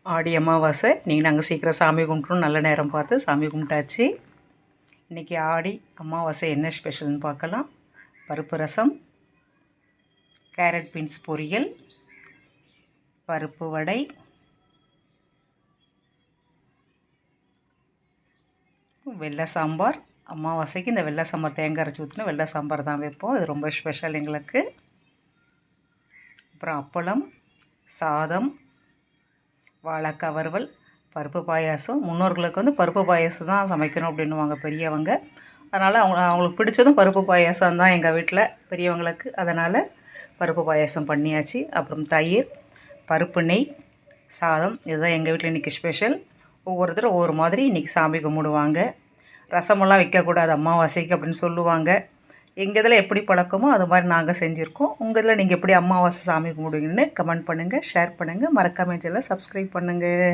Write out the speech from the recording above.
ஆடி அமாவாசை இன்றைக்கி நாங்கள் சீக்கிரம் சாமி கும்பிட்றோம். நல்ல நேரம் பார்த்து சாமி கும்பிட்டாச்சு. இன்றைக்கி ஆடி அமாவாசை என்ன ஸ்பெஷல்னு பார்க்கலாம். பருப்பு ரசம், கேரட் பீன்ஸ் பொரியல், பருப்பு வடை, வெள்ளை சாம்பார். அமாவாசைக்கு இந்த வெள்ளை சாம்பார் தேங்காய் அரைச்சி ஊற்றினா வெள்ளை சாம்பார் தான் வைப்போம். இது ரொம்ப ஸ்பெஷல் எங்களுக்கு. அப்புறம் அப்பளம், சாதம், வாழைக்காய் வறுவல், பருப்பு பாயாசம். முன்னோர்களுக்கு பருப்பு பாயாசம் தான் சமைக்கணும் அப்படின்னுவாங்க பெரியவங்க. அதனால் அவங்களுக்கு பிடிச்சதும் பருப்பு பாயாசம் தான் எங்கள் வீட்டில் பெரியவங்களுக்கு. அதனால் பருப்பு பாயாசம் பண்ணியாச்சு. அப்புறம் தயிர், பருப்பு நெய், சாதம். இதுதான் எங்கள் வீட்டில் இன்றைக்கி ஸ்பெஷல். ஒவ்வொருத்தரும் ஒவ்வொரு மாதிரி இன்றைக்கி சாமி கும்பிடுவாங்க. ரசமெல்லாம் வைக்கக்கூடாது அமாவாசைக்கு அப்படின்னு சொல்லுவாங்க. எங்கள் இதில் எப்படி பழக்கமோ அது மாதிரி நாங்கள் செஞ்சுருக்கோம். உங்கள் இதில் நீங்கள் எப்படி அமாவாசை சாமி கும்பிடுவீங்கன்னு கமெண்ட் பண்ணுங்கள், ஷேர் பண்ணுங்கள், மறக்காமல் சேனலை சப்ஸ்கிரைப் பண்ணுங்கள்.